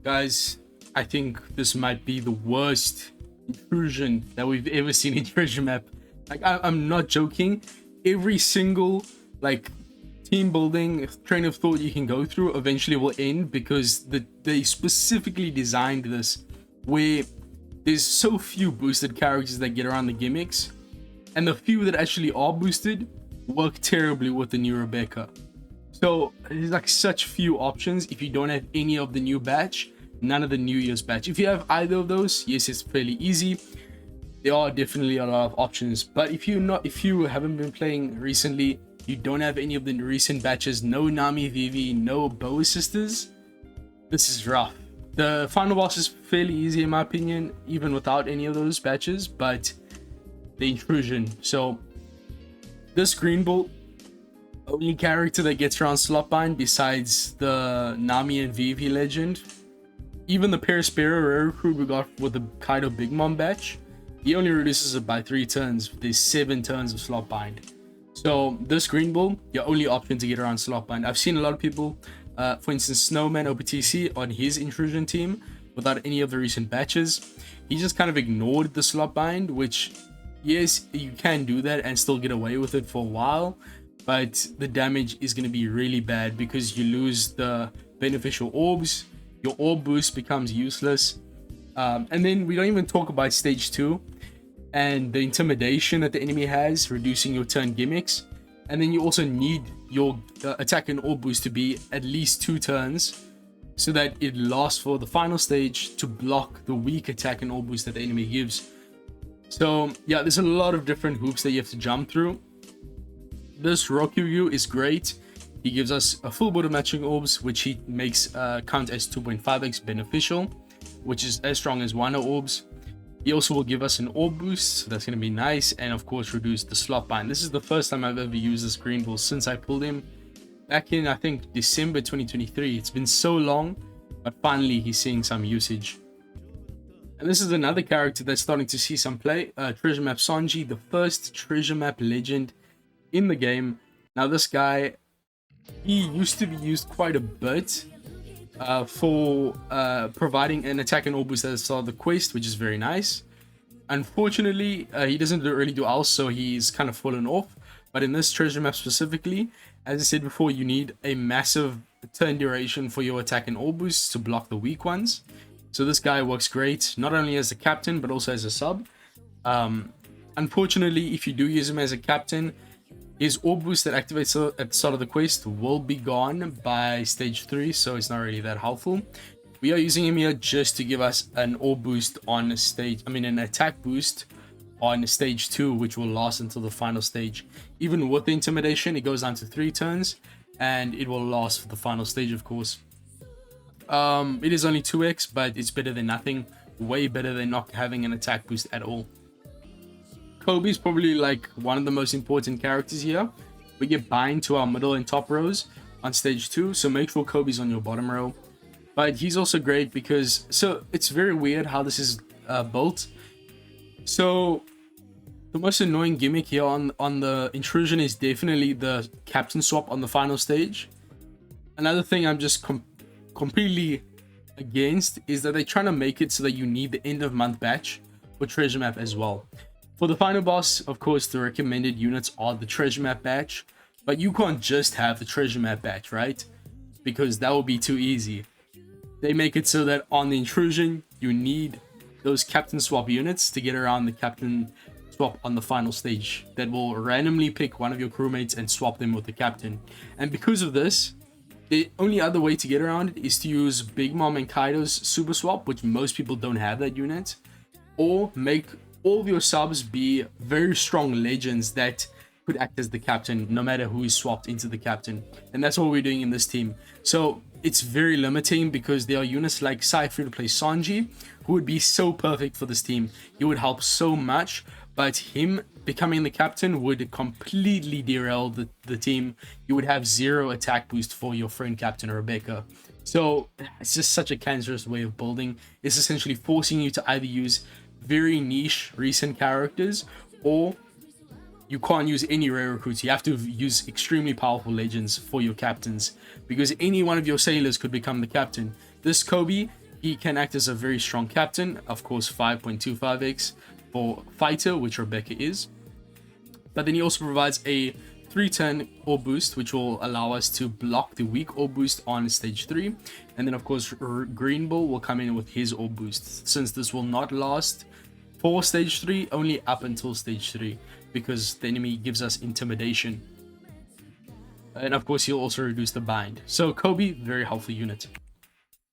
Guys, I think this might be the worst intrusion that we've ever seen in Treasure Map. Like, I'm not joking. Every single, like, team building train of thought you can go through eventually will end because they specifically designed this where there's so few boosted characters that get around the gimmicks, and the few that actually are boosted work terribly with the new Rebecca. So there's like such few options if you don't have any of the new batch, none of the New Year's batch. If you have either of those, yes, it's fairly easy. There are definitely a lot of options, but if you haven't been playing recently, you don't have any of the recent batches, no Nami Vivi, no Boa Sisters, this is rough. The final boss is fairly easy in my opinion, even without any of those batches, but the Intrusion. So this green bolt, only character that gets around slotbind besides the Nami and Vivi legend. Even the Perispera rare recruit we got with the Kaido Big Mom batch, he only reduces it by 3 turns. There's 7 turns of slotbind. So this green bull, your only option to get around slotbind. I've seen a lot of people, for instance, Snowman OPTC on his Intrusion team without any of the recent batches. He just kind of ignored the slotbind, which, yes, you can do that and still get away with it for a while, but the damage is going to be really bad because you lose the beneficial orbs. Your orb boost becomes useless. And then we don't even talk about stage 2 and the intimidation that the enemy has, reducing your turn gimmicks. And then you also need your attack and orb boost to be at least 2 turns so that it lasts for the final stage to block the weak attack and orb boost that the enemy gives. So yeah, there's a lot of different hoops that you have to jump through. This Rokyugyu is great. He gives us a full board of matching orbs, which he makes count as 2.5x beneficial, which is as strong as Wano orbs. He also will give us an orb boost, so that's going to be nice, and of course reduce the slot bind. This is the first time I've ever used this green bull since I pulled him back in, I think, December 2023. It's been so long, but finally he's seeing some usage. And this is another character that's starting to see some play. Treasure Map Sanji, the first Treasure Map legend in the game. Now this guy, he used to be used quite a bit for providing an attack and orb boost at the start of the quest, which is very nice. Unfortunately, he doesn't really do else, so he's kind of fallen off. But in this treasure map specifically, as I said before, you need a massive turn duration for your attack and orb boosts to block the weak ones. So this guy works great, not only as a captain, but also as a sub. Unfortunately, if you do use him as a captain, his orb boost that activates at the start of the quest will be gone by stage 3, so it's not really that helpful. We are using him here just to give us an orb boost on an attack boost on stage 2, which will last until the final stage. Even with the intimidation, it goes down to 3 turns, and it will last for the final stage, of course. It is only 2x, but it's better than nothing. Way better than not having an attack boost at all. Kobe is probably like one of the most important characters here. We get bind to our middle and top rows on stage 2, so make sure Kobe's on your bottom row. But he's also great because, so it's very weird how this is built. So the most annoying gimmick here on the Intrusion is definitely the captain swap on the final stage. Another thing I'm just completely against is that they're trying to make it so that you need the end of month batch for treasure map as well. For the final boss, of course, the recommended units are the treasure map batch, but you can't just have the treasure map batch, right? Because that would be too easy. They make it so that on the Intrusion, you need those captain swap units to get around the captain swap on the final stage that will randomly pick one of your crewmates and swap them with the captain. And because of this, the only other way to get around it is to use Big Mom and Kaido's super swap, which most people don't have that unit, or make all of your subs be very strong legends that could act as the captain no matter who is swapped into the captain. And that's what we're doing in this team. So it's very limiting because there are units like Cypher to play Sanji who would be so perfect for this team. He would help so much, but him becoming the captain would completely derail the team. You would have 0 attack boost for your friend Captain Rebecca. So it's just such a cancerous way of building. It's essentially forcing you to either use very niche recent characters, or you can't use any rare recruits. You have to use extremely powerful legends for your captains, because any one of your sailors could become the captain. This Kobe He can act as a very strong captain, of course 5.25x for fighter, which Rebecca is. But then he also provides a 3-turn orb boost, which will allow us to block the weak orb boost on stage 3. And then of course Green Bull will come in with his orb boost, since this will not last for stage 3, only up until stage 3, because the enemy gives us intimidation. And of course he'll also reduce the bind. So Kobe, very helpful unit.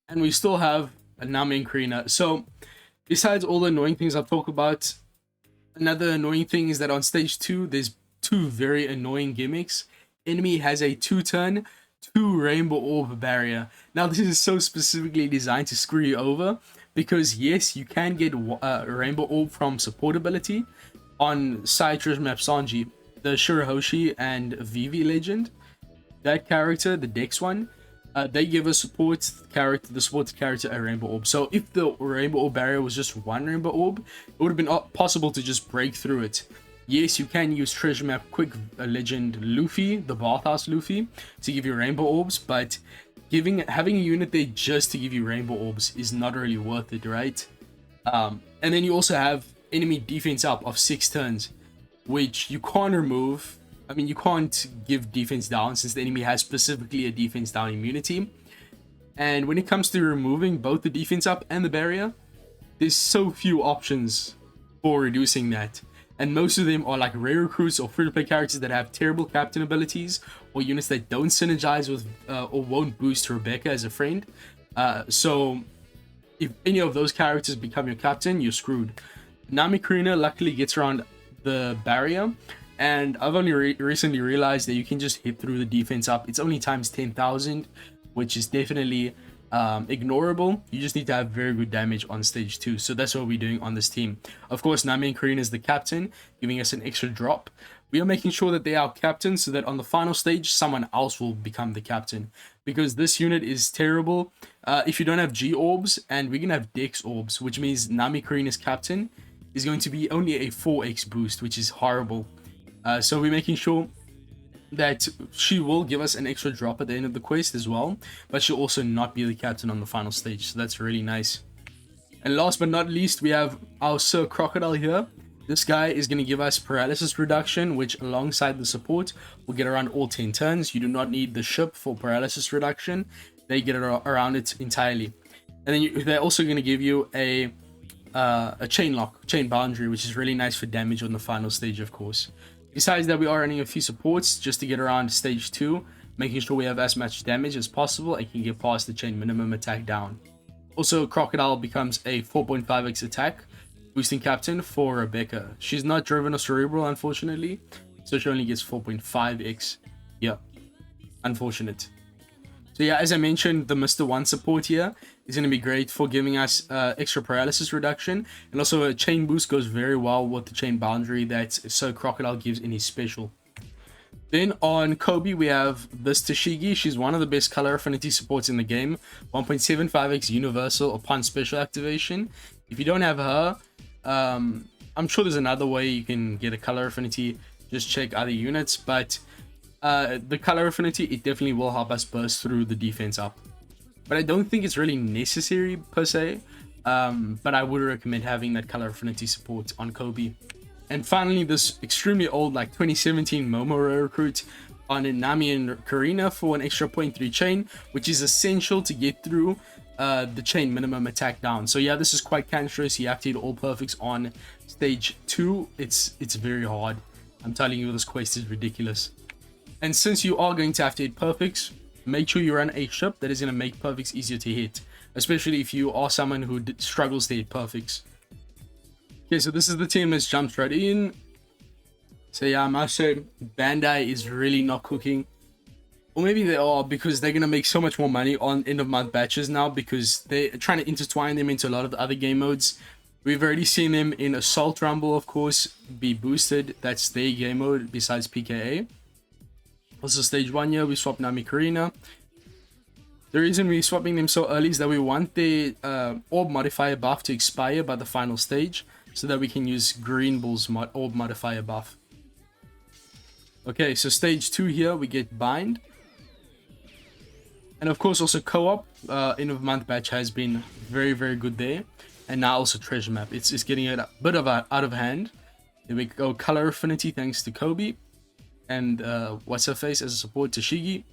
And we still have Nami and Karina. So besides all the annoying things I've talked about, another annoying thing is that on stage 2 there's 2 very annoying gimmicks. Enemy has a 2-turn 2 rainbow orb barrier. Now this is so specifically designed to screw you over, because yes, you can get rainbow orb from support ability on side treasure map Sanji, the Shirahoshi and Vivi legend. That character, the Dex one, they give a support character, the support character, a rainbow orb. So if the rainbow orb barrier was just 1 rainbow orb, it would have been possible to just break through it. Yes, you can use treasure map quick legend Luffy, the bathhouse Luffy, to give you rainbow orbs, but having a unit there just to give you rainbow orbs is not really worth it, right? And then you also have enemy defense up of 6 turns, which you can't remove. I mean, you can't give defense down, since the enemy has specifically a defense down immunity. And when it comes to removing both the defense up and the barrier, there's so few options for reducing that. And most of them are like rare recruits or free-to-play characters that have terrible captain abilities, or units that don't synergize with or won't boost Rebecca as a friend. So if any of those characters become your captain, you're screwed. Nami Karina luckily gets around the barrier, and I've only recently realized that you can just hit through the defense up. It's only times 10,000, which is definitely ignorable. You just need to have very good damage on stage 2. So that's what we're doing on this team. Of course, Nami and Karina is the captain, giving us an extra drop. We are making sure that they are captain, so that on the final stage, someone else will become the captain. Because this unit is terrible if you don't have G orbs, and we're going to have Dex orbs, which means Nami Karina's captain is going to be only a 4x boost, which is horrible. So we're making sure that she will give us an extra drop at the end of the quest as well, but she'll also not be the captain on the final stage, so that's really nice. And last but not least, we have our Sir Crocodile here. This guy is going to give us paralysis reduction, which alongside the support will get around all 10 turns. You do not need the ship for paralysis reduction, they get around it entirely. And then they're also going to give you a chain boundary, which is really nice for damage on the final stage, of course. Besides that, we are running a few supports just to get around stage 2, making sure we have as much damage as possible and can get past the chain minimum attack down. Also, Crocodile becomes a 4.5x attack, boosting captain for Rebecca. She's not driven or cerebral, unfortunately, so she only gets 4.5x. Yeah, unfortunate. So yeah, as I mentioned, the Mr. 1 support here is going to be great for giving us extra paralysis reduction, and also a chain boost goes very well with the chain boundary that Sir Crocodile gives in his special. Then on Kobe, we have this Tashigi. She's one of the best color affinity supports in the game, 1.75x universal upon special activation. If you don't have her, I'm sure there's another way you can get a color affinity, just check other units, but the color affinity, it definitely will help us burst through the defense up. But I don't think it's really necessary per se, but I would recommend having that color affinity support on Kobe. And finally, this extremely old, like 2017 Momo recruit on Nami and Karina for an extra 0.3 chain, which is essential to get through the chain minimum attack down. So yeah, this is quite cancerous. You have to hit all perfects on stage 2. It's very hard. I'm telling you, this quest is ridiculous. And since you are going to have to hit perfects, make sure you run a ship that is going to make perfects easier to hit, especially if you are someone who struggles to hit perfects. Okay, so this is the team that's jumped right in. So yeah, I must say Bandai is really not cooking, or maybe they are, because they're going to make so much more money on end of month batches now, because they're trying to intertwine them into a lot of the other game modes. We've already seen them in Assault Rumble, of course, be boosted. That's their game mode besides PKA. Also stage 1 here, we swapped Nami Karina. The reason we're swapping them so early is that we want the orb modifier buff to expire by the final stage, so that we can use Green Bull's orb modifier buff. Okay, so stage 2 here, we get Bind. And of course, also co-op, end of month batch has been very, very good there. And now also treasure map. It's getting a bit of out of hand. There we go, color affinity thanks to Kobe. And what's her face as a support to Shigi.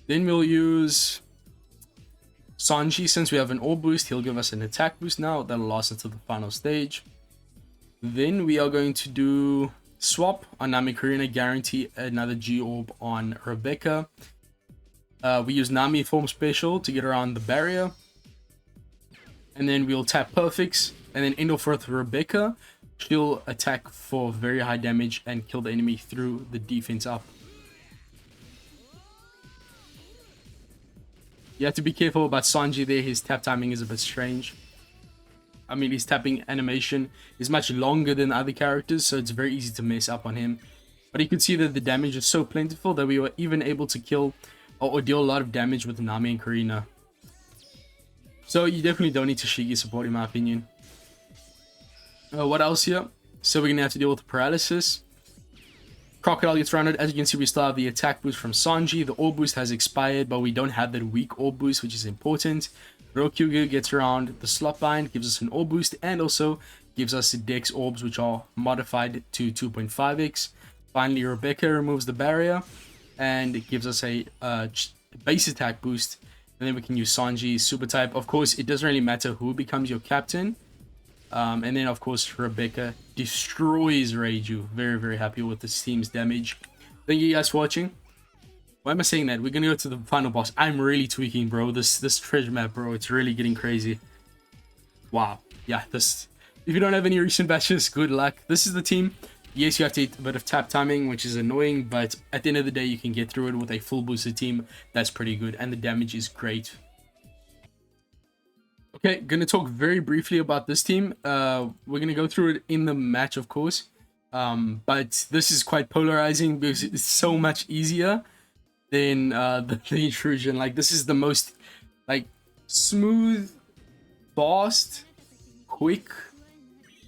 Then we'll use Sanji. Since we have an orb boost, he'll give us an attack boost now. That'll last until the final stage. Then we are going to do swap on Nami Karina, guarantee another G orb on Rebecca. We use Nami form special to get around the barrier. And then we'll tap perfects and then end off with Rebecca. She'll attack for very high damage and kill the enemy through the defense up. You have to be careful about Sanji there. His tap timing is a bit strange. I mean, his tapping animation is much longer than other characters, so it's very easy to mess up on him. But you can see that the damage is so plentiful that we were even able to kill or deal a lot of damage with Nami and Karina. So you definitely don't need to Shigi support in my opinion. What else here? So we're going to have to deal with paralysis. Crocodile gets rounded. As you can see, we still have the attack boost from Sanji. The orb boost has expired, but we don't have that weak orb boost, which is important. Rokyuga gets around. The slot bind gives us an orb boost and also gives us the Dex orbs, which are modified to 2.5x. Finally, Rebecca removes the barrier and it gives us a base attack boost. And then we can use Sanji's super type. Of course, it doesn't really matter who becomes your captain. And then, of course, Rebecca destroys Reiju. Very, very happy with this team's damage. Thank you guys for watching. Why am I saying that? We're going to go to the final boss. I'm really tweaking, bro. This treasure map, bro. It's really getting crazy. Wow. Yeah, this... If you don't have any recent batches, good luck. This is the team. Yes, you have to eat a bit of tap timing, which is annoying. But at the end of the day, you can get through it with a full boosted team. That's pretty good. And the damage is great. Okay, gonna talk very briefly about this team. We're gonna go through it in the match, of course. But this is quite polarizing because it's so much easier than the Intrusion. Like, this is the most, like, smooth, fast, quick,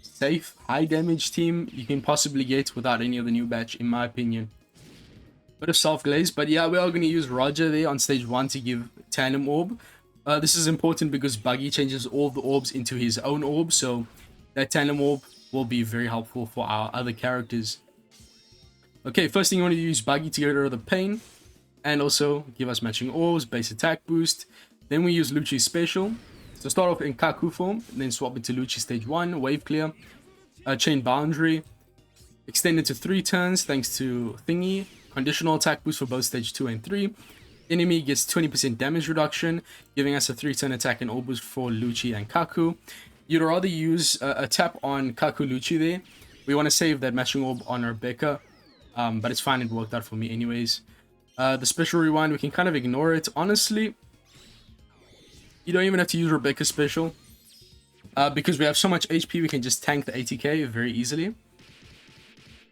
safe, high damage team you can possibly get without any of the new batch, in my opinion. Bit of soft glaze, but yeah, we are gonna use Roger there on stage 1 to give Tandem Orb. This is important because Buggy changes all the orbs into his own orb, so that Tandem Orb will be very helpful for our other characters. Okay, first thing you want to use Buggy to get rid of the pain, and also give us matching orbs, base attack boost. Then we use Lucci's special. So start off in Kaku form, then swap into Lucci stage 1, wave clear, chain boundary, extend it to 3 turns thanks to Thingy, conditional attack boost for both stage 2 and 3. Enemy gets 20% damage reduction, giving us a 3-turn attack and orb boost for Lucci and Kaku. You'd rather use a tap on Kaku Lucci there. We want to save that matching orb on Rebecca, but it's fine, it worked out for me anyways. The special rewind, we can kind of ignore it. Honestly, you don't even have to use Rebecca's special, because we have so much HP, we can just tank the 80k very easily.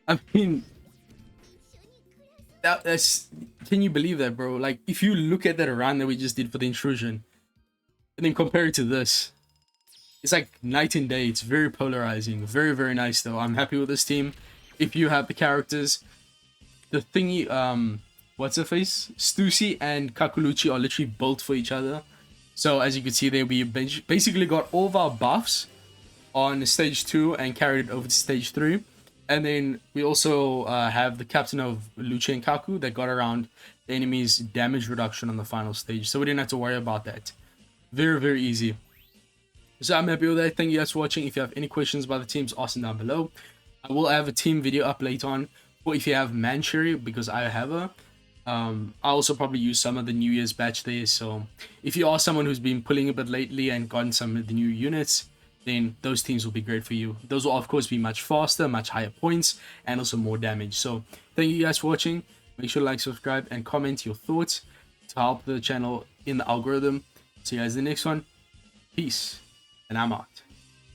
I mean... That's, can you believe that, bro? Like, if you look at that run that we just did for the Intrusion and then compare it to this, it's like night and day. It's very polarizing. Very, very nice though. I'm happy with this team. If you have the characters, the Thingy, what's her face, Stussy and Kakuluchi are literally built for each other. So as you can see there, we basically got all of our buffs on stage 2 and carried it over to stage 3. And then we also have the captain of Lucci and Kaku that got around the enemy's damage reduction on the final stage. So we didn't have to worry about that. Very, very easy. So I'm happy with that. Thank you guys for watching. If you have any questions about the teams, ask them down below. I will have a team video up later on. Or if you have Mancherry, because I have her. I'll also probably use some of the New Year's batch there. So if you are someone who's been pulling a bit lately and gotten some of the new units, then those teams will be great for you. Those will of course be much faster, much higher points, and also more damage. So thank you guys for watching. Make sure to like, subscribe, and comment your thoughts to help the channel in the algorithm. See you guys in the next one. Peace, and I'm out.